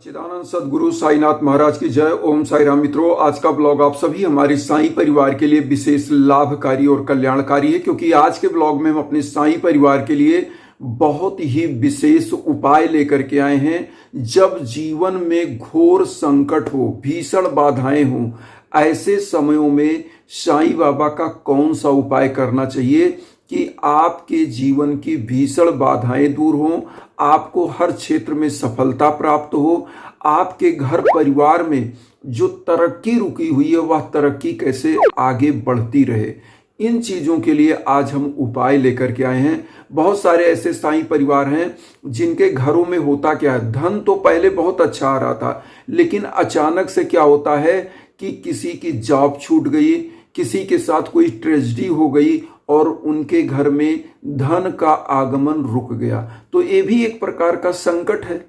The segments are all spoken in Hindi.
सच्चिदानंद सदगुरु साईनाथ महाराज की जय। ओम साई राम। मित्रों, आज का ब्लॉग आप सभी हमारे साई परिवार के लिए विशेष लाभकारी और कल्याणकारी है, क्योंकि आज के ब्लॉग में हम अपने साई परिवार के लिए बहुत ही विशेष उपाय लेकर के आए हैं। जब जीवन में घोर संकट हो, भीषण बाधाएं हो, ऐसे समयों में साईं बाबा का कौन सा उपाय करना चाहिए कि आपके जीवन की भीषण बाधाएं दूर हों, आपको हर क्षेत्र में सफलता प्राप्त हो, आपके घर परिवार में जो तरक्की रुकी हुई है वह तरक्की कैसे आगे बढ़ती रहे। इन चीज़ों के लिए आज हम उपाय लेकर के आए हैं। बहुत सारे ऐसे साईं परिवार हैं जिनके घरों में होता क्या है, धन तो पहले बहुत अच्छा आ रहा था, लेकिन अचानक से क्या होता है कि किसी की जॉब छूट गई, किसी के साथ कोई ट्रेजेडी हो गई और उनके घर में धन का आगमन रुक गया। तो ये भी एक प्रकार का संकट है।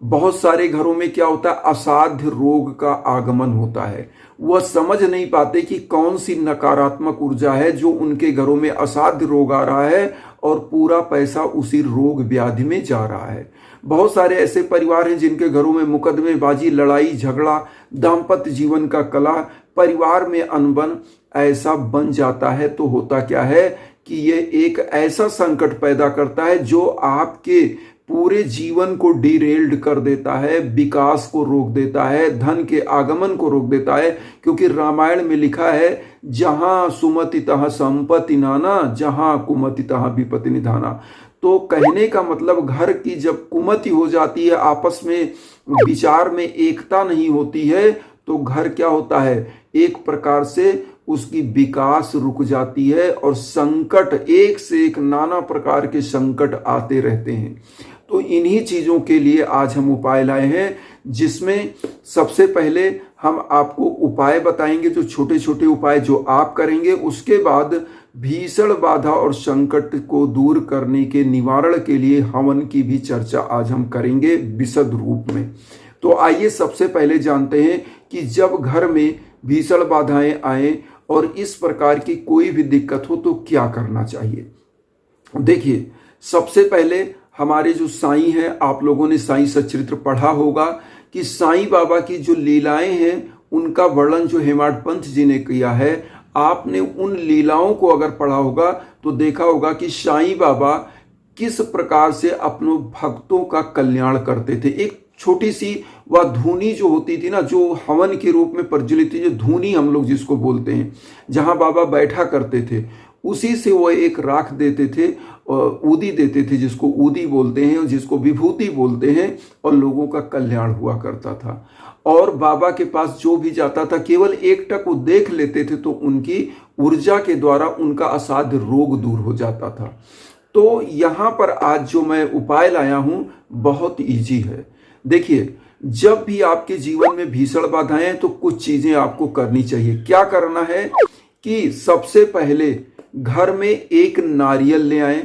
बहुत सारे घरों में क्या होता है, असाध्य रोग का आगमन होता है। वह समझ नहीं पाते कि कौन सी नकारात्मक ऊर्जा है जो उनके घरों में असाध्य रोग आ रहा है और पूरा पैसा उसी रोग व्याधि में जा रहा है। बहुत सारे ऐसे परिवार हैं जिनके घरों में मुकदमेबाजी, लड़ाई झगड़ा, दाम्पत्य जीवन का कला, परिवार में अनबन ऐसा बन जाता है। तो होता क्या है कि ये एक ऐसा संकट पैदा करता है जो आपके पूरे जीवन को डिरेल्ड कर देता है, विकास को रोक देता है, धन के आगमन को रोक देता है। क्योंकि रामायण में लिखा है, जहां सुमति तहां संपत्ति नाना, जहां कुमति तहां विपत्ति निधाना। तो कहने का मतलब, घर की जब कुमति हो जाती है, आपस में विचार में एकता नहीं होती है, तो घर क्या होता है, एक प्रकार से उसकी विकास रुक जाती है और संकट, एक से एक नाना प्रकार के संकट आते रहते हैं। तो इन्हीं चीज़ों के लिए आज हम उपाय लाए हैं, जिसमें सबसे पहले हम आपको उपाय बताएंगे, जो छोटे छोटे उपाय जो आप करेंगे। उसके बाद भीषण बाधा और संकट को दूर करने के निवारण के लिए हवन की भी चर्चा आज हम करेंगे विशद रूप में। तो आइए सबसे पहले जानते हैं कि जब घर में भीषण बाधाएं आए और इस प्रकार की कोई भी दिक्कत हो तो क्या करना चाहिए। देखिए, सबसे पहले हमारे जो साईं हैं, आप लोगों ने साईं सच्चरित्र पढ़ा होगा कि साईं बाबा की जो लीलाएं हैं उनका वर्णन जो हेमाड पंथ जी ने किया है। आपने उन लीलाओं को अगर पढ़ा होगा तो देखा होगा कि साईं बाबा किस प्रकार से अपनों भक्तों का कल्याण करते थे। एक छोटी सी वह धूनी जो होती थी ना, जो हवन के रूप में प्रज्वलित थी, जो धूनी हम लोग जिसको बोलते हैं, जहां बाबा बैठा करते थे, उसी से वो एक राख देते थे, ऊदी देते थे, जिसको ऊदी बोलते हैं और जिसको विभूति बोलते हैं, और लोगों का कल्याण हुआ करता था। और बाबा के पास जो भी जाता था, केवल एक टक वो देख लेते थे तो उनकी ऊर्जा के द्वारा उनका असाध्य रोग दूर हो जाता था। तो यहाँ पर आज जो मैं उपाय लाया हूँ बहुत ईजी है। देखिए, जब भी आपके जीवन में भीषण बाधाएं हैं तो कुछ चीजें आपको करनी चाहिए। क्या करना है कि सबसे पहले घर में एक नारियल ले आए।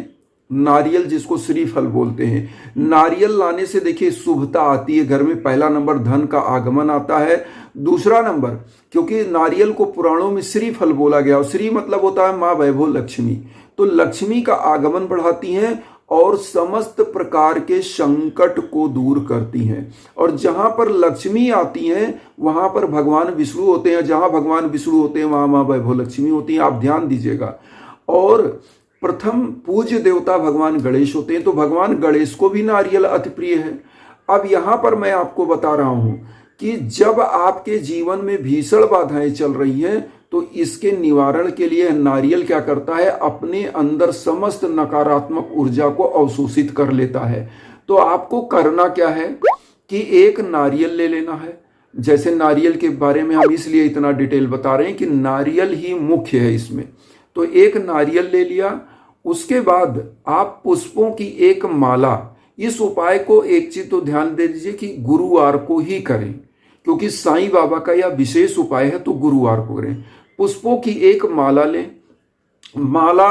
नारियल जिसको श्रीफल बोलते हैं, नारियल लाने से देखिए शुभता आती है घर में। पहला नंबर, धन का आगमन आता है। दूसरा नंबर, क्योंकि नारियल को पुराणों में श्रीफल बोला गया, और श्री मतलब होता है माँ वैभव लक्ष्मी, तो लक्ष्मी का आगमन बढ़ाती हैं और समस्त प्रकार के संकट को दूर करती हैं। और जहां पर लक्ष्मी आती हैं वहां पर भगवान विष्णु होते हैं, जहां भगवान विष्णु होते हैं वहां माँ वैभव लक्ष्मी होती हैं। आप ध्यान दीजिएगा। और प्रथम पूज्य देवता भगवान गणेश होते हैं, तो भगवान गणेश को भी नारियल अति प्रिय है। अब यहां पर मैं आपको बता रहा हूं कि जब आपके जीवन में भीषण बाधाएं चल रही हैं तो इसके निवारण के लिए नारियल क्या करता है, अपने अंदर समस्त नकारात्मक ऊर्जा को अवशोषित कर लेता है। तो आपको करना क्या है कि एक नारियल ले लेना है। जैसे नारियल के बारे में हम इसलिए इतना डिटेल बता रहे हैं कि नारियल ही मुख्य है इसमें। तो एक नारियल ले लिया, उसके बाद आप पुष्पों की एक माला। इस उपाय को एक चीज तो ध्यान दे दीजिए कि गुरुवार को ही करें, क्योंकि साईं बाबा का यह विशेष उपाय है, तो गुरुवार को करें। पुष्पों की एक माला लें। माला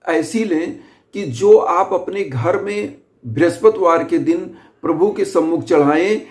ऐसी लें कि जो आप अपने घर में बृहस्पतिवार के दिन प्रभु के सम्मुख चढ़ाएं,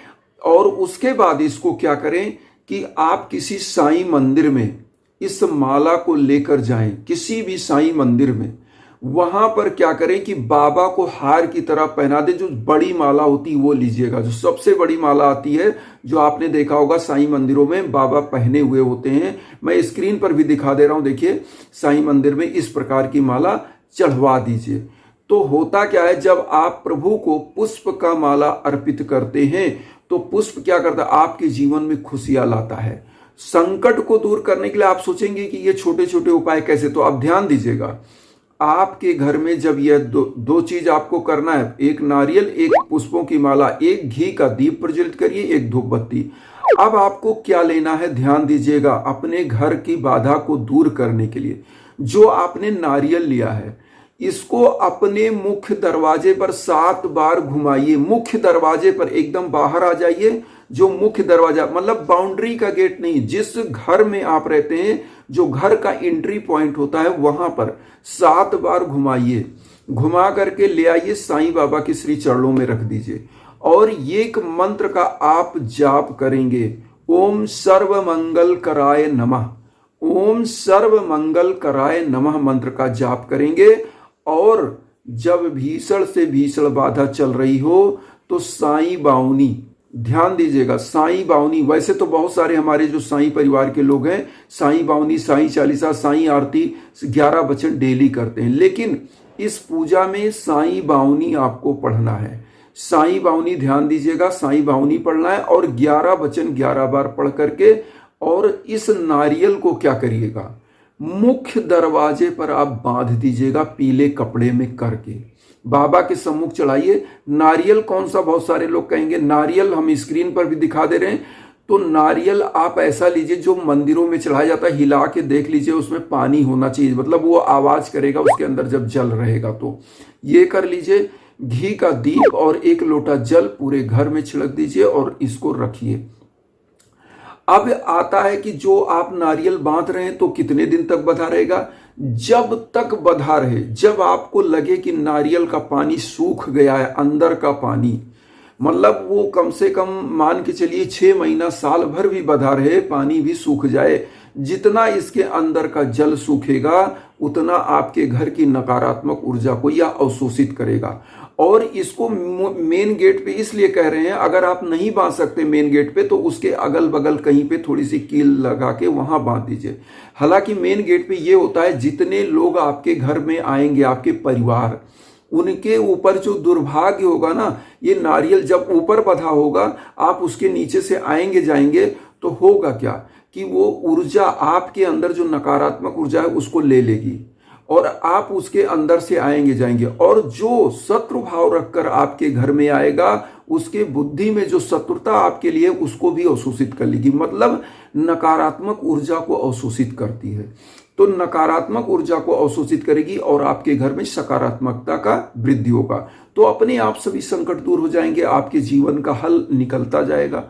और उसके बाद इसको क्या करें कि आप किसी साईं मंदिर में इस माला को लेकर जाएं, किसी भी साईं मंदिर में। वहां पर क्या करें कि बाबा को हार की तरह पहना दे। जो बड़ी माला होती है वो लीजिएगा, जो सबसे बड़ी माला आती है, जो आपने देखा होगा साईं मंदिरों में बाबा पहने हुए होते हैं। मैं स्क्रीन पर भी दिखा दे रहा हूं, देखिए साईं मंदिर में इस प्रकार की माला चढ़वा दीजिए। तो होता क्या है, जब आप प्रभु को पुष्प का माला अर्पित करते हैं तो पुष्प क्या करता है, आपके जीवन में खुशियां लाता है। संकट को दूर करने के लिए आप सोचेंगे कि ये छोटे छोटे उपाय कैसे, तो आप ध्यान दीजिएगा। आपके घर में जब यह दो चीज आपको करना है, एक नारियल, एक पुष्पों की माला, एक घी का दीप प्रज्वलित करिए, एक धूप बत्ती। अब आपको क्या लेना है, ध्यान दीजिएगा। अपने घर की बाधा को दूर करने के लिए जो आपने नारियल लिया है, इसको अपने मुख्य दरवाजे पर 7 बार घुमाइए। मुख्य दरवाजे पर एकदम बाहर आ जाइए। जो मुख्य दरवाजा मतलब बाउंड्री का गेट नहीं, जिस घर में आप रहते हैं, जो घर का एंट्री पॉइंट होता है, वहां पर 7 बार घुमाइए। घुमा करके ले आइए, साईं बाबा के श्री चरणों में रख दीजिए और ये एक मंत्र का आप जाप करेंगे। ओम सर्व मंगल कराय नमः, ओम सर्व मंगल कराय नमः मंत्र का जाप करेंगे। और जब भीषण से भीषण बाधा चल रही हो तो साईं बावनी, ध्यान दीजिएगा, साईं बावनी। वैसे तो बहुत सारे हमारे जो साईं परिवार के लोग हैं साईं बावनी, साईं चालीसा, साईं आरती 11 वचन डेली करते हैं, लेकिन इस पूजा में साईं बावनी आपको पढ़ना है। साईं बावनी ध्यान दीजिएगा, साईं बावनी पढ़ना है और 11 वचन 11 बार पढ़ करके, और इस नारियल को क्या करिएगा, मुख्य दरवाजे पर आप बांध दीजिएगा पीले कपड़े में करके, बाबा के सम्मुख चढ़ाइए। नारियल कौन सा, बहुत सारे लोग कहेंगे नारियल हम स्क्रीन पर भी दिखा दे रहे हैं, तो नारियल आप ऐसा लीजिए जो मंदिरों में चढ़ाया जाता है, हिला के देख लीजिए, उसमें पानी होना चाहिए, मतलब वो आवाज करेगा उसके अंदर जब जल रहेगा। तो ये कर लीजिए। घी का दीप और 1 लोटा जल पूरे घर में छिड़क दीजिए और इसको रखिए। अब आता है कि जो आप नारियल बांध रहे हैं तो कितने दिन तक बंधा रहेगा, जब तक बंधा रहे, जब आपको लगे कि नारियल का पानी सूख गया है, अंदर का पानी, मतलब वो कम से कम मान के चलिए 6 महीना साल भर भी बंधा रहे, पानी भी सूख जाए, जितना इसके अंदर का जल सूखेगा उतना आपके घर की नकारात्मक ऊर्जा को यह अवशोषित करेगा। और इसको मेन गेट पे इसलिए कह रहे हैं, अगर आप नहीं बांध सकते मेन गेट पे तो उसके अगल बगल कहीं पे थोड़ी सी कील लगा के वहां बांध दीजिए। हालांकि मेन गेट पे ये होता है, जितने लोग आपके घर में आएंगे, आपके परिवार, उनके ऊपर जो दुर्भाग्य होगा ना, ये नारियल जब ऊपर बंधा होगा, आप उसके नीचे से आएंगे जाएंगे तो होगा क्या कि वो ऊर्जा आपके अंदर जो नकारात्मक ऊर्जा है उसको ले लेगी और आप उसके अंदर से आएंगे जाएंगे, और जो शत्रु भाव रखकर आपके घर में आएगा उसके बुद्धि में जो शत्रुता आपके लिए उसको भी अवशोषित कर लेगी, मतलब नकारात्मक ऊर्जा को अवशोषित करती है। तो नकारात्मक ऊर्जा को अवशोषित करेगी और आपके घर में सकारात्मकता का वृद्धि होगा, तो अपने आप सभी संकट दूर हो जाएंगे, आपके जीवन का हल निकलता जाएगा।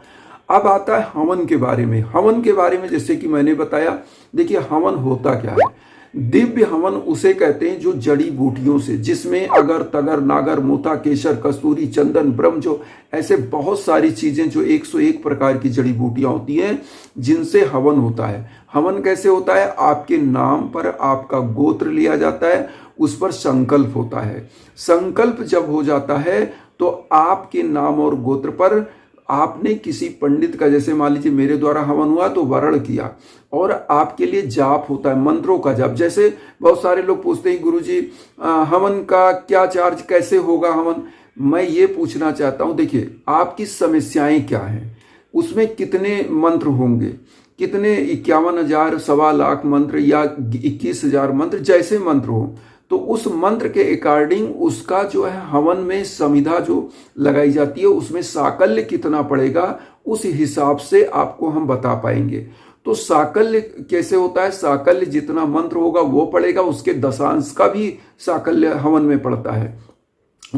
अब आता है हवन के बारे में। हवन के बारे में जैसे कि मैंने बताया, देखिए हवन होता क्या है, दिव्य हवन उसे कहते हैं जो जड़ी बूटियों से, जिसमें अगर तगर नागर मोथा केसर कस्तूरी चंदन ब्रह्म, जो ऐसे बहुत सारी चीजें जो 101 प्रकार की जड़ी बूटियां होती हैं जिनसे हवन होता है। हवन कैसे होता है, आपके नाम पर आपका गोत्र लिया जाता है, उस पर संकल्प होता है। संकल्प जब हो जाता है तो आपके नाम और गोत्र पर आपने किसी पंडित का, जैसे मान लीजिए मेरे द्वारा हवन हुआ तो वर्ण किया, और आपके लिए जाप होता है, मंत्रों का जाप। जैसे बहुत सारे लोग पूछते हैं गुरुजी हवन का क्या चार्ज, कैसे होगा हवन। मैं ये पूछना चाहता हूं, देखिए आपकी समस्याएं क्या हैं, उसमें कितने मंत्र होंगे, कितने 51,000 सवा लाख मंत्र या 21,000 मंत्र, जैसे मंत्र हो तो उस मंत्र के अकॉर्डिंग उसका जो है हवन में समिधा जो लगाई जाती है उसमें साकल्य कितना पड़ेगा, उस हिसाब से आपको हम बता पाएंगे। तो साकल्य कैसे होता है, साकल्य जितना मंत्र होगा वो पड़ेगा, उसके दशांश का भी साकल्य हवन में पड़ता है।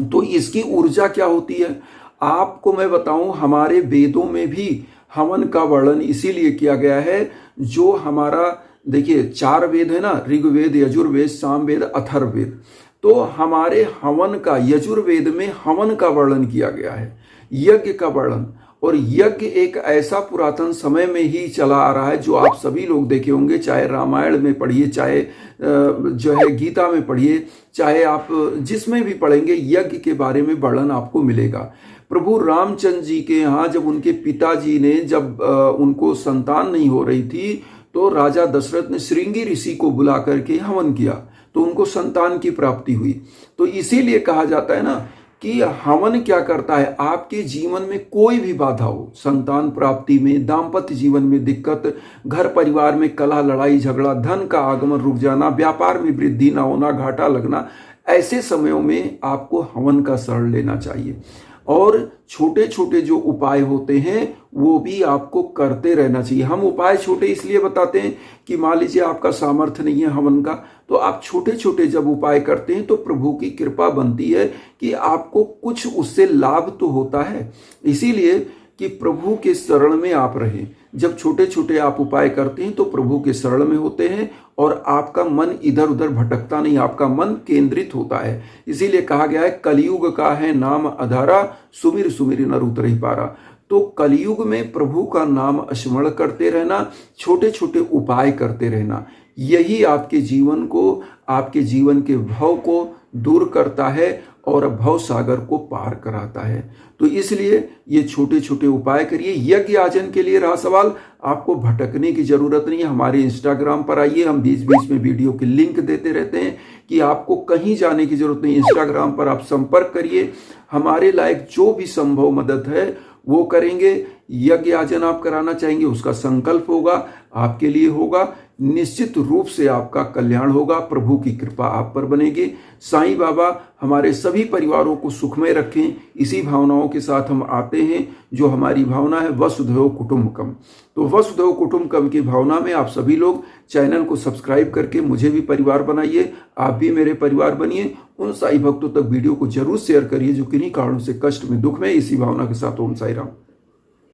तो इसकी ऊर्जा क्या होती है आपको मैं बताऊं, हमारे वेदों में भी हवन का वर्णन इसीलिए किया गया है। जो हमारा देखिए 4 वेद है ना, ऋग्वेद यजुर्वेद सामवेद अथर्ववेद, तो हमारे हवन का यजुर्वेद में हवन का वर्णन किया गया है, यज्ञ का वर्णन, और यज्ञ एक ऐसा पुरातन समय में ही चला आ रहा है जो आप सभी लोग देखे होंगे, चाहे रामायण में पढ़िए, चाहे जो है गीता में पढ़िए, चाहे आप जिसमें भी पढ़ेंगे यज्ञ के बारे में वर्णन आपको मिलेगा। प्रभु रामचंद्र जी के यहाँ जब उनके पिताजी ने जब उनको संतान नहीं हो रही थी तो राजा दशरथ ने श्रृंगी ऋषि को बुला करके हवन किया, तो उनको संतान की प्राप्ति हुई। तो इसीलिए कहा जाता है ना कि हवन क्या करता है, आपके जीवन में कोई भी बाधा हो, संतान प्राप्ति में, दाम्पत्य जीवन में दिक्कत, घर परिवार में कलह लड़ाई झगड़ा, धन का आगमन रुक जाना, व्यापार में वृद्धि ना होना, घाटा लगना, ऐसे समयों में आपको हवन का शरण लेना चाहिए। और छोटे छोटे जो उपाय होते हैं वो भी आपको करते रहना चाहिए। हम उपाय छोटे इसलिए बताते हैं कि मान लीजिए आपका सामर्थ्य नहीं है हवन का, तो आप छोटे छोटे जब उपाय करते हैं तो प्रभु की कृपा बनती है कि आपको कुछ उससे लाभ तो होता है। इसीलिए कि प्रभु के शरण में आप रहें। जब छोटे छोटे आप उपाय करते हैं तो प्रभु के शरण में होते हैं और आपका मन इधर उधर भटकता नहीं, आपका मन केंद्रित होता है। इसीलिए कहा गया है कलयुग का है नाम अधारा, सुमिर सुमिर नर उतरहि पारा। तो कलयुग में प्रभु का नाम स्मरण करते रहना, छोटे छोटे उपाय करते रहना, यही आपके जीवन को, आपके जीवन के भव को दूर करता है और भव सागर को पार कराता है। तो इसलिए ये छोटे छोटे उपाय करिए। यज्ञ याजन के लिए रहा सवाल, आपको भटकने की जरूरत नहीं है। हमारे इंस्टाग्राम पर आइए, हम बीच बीच में वीडियो के लिंक देते रहते हैं कि आपको कहीं जाने की जरूरत नहीं। इंस्टाग्राम पर आप संपर्क करिए, हमारे लायक जो भी संभव मदद है वो करेंगे। यज्ञ याजन आप कराना चाहेंगे, उसका संकल्प होगा, आपके लिए होगा, निश्चित रूप से आपका कल्याण होगा, प्रभु की कृपा आप पर बनेगी। साईं बाबा हमारे सभी परिवारों को सुखमय रखें, इसी भावनाओं के साथ हम आते हैं। जो हमारी भावना है वसुधैव कुटुंबकम, तो वसुधैव कुटुंबकम की भावना में आप सभी लोग चैनल को सब्सक्राइब करके मुझे भी परिवार बनाइए, आप भी मेरे परिवार बनिए। उन साईं भक्तों तक वीडियो को जरूर शेयर करिए जो किन्हीं कारणों से कष्ट में, दुख में। इसी भावना के साथ ओम साई राम।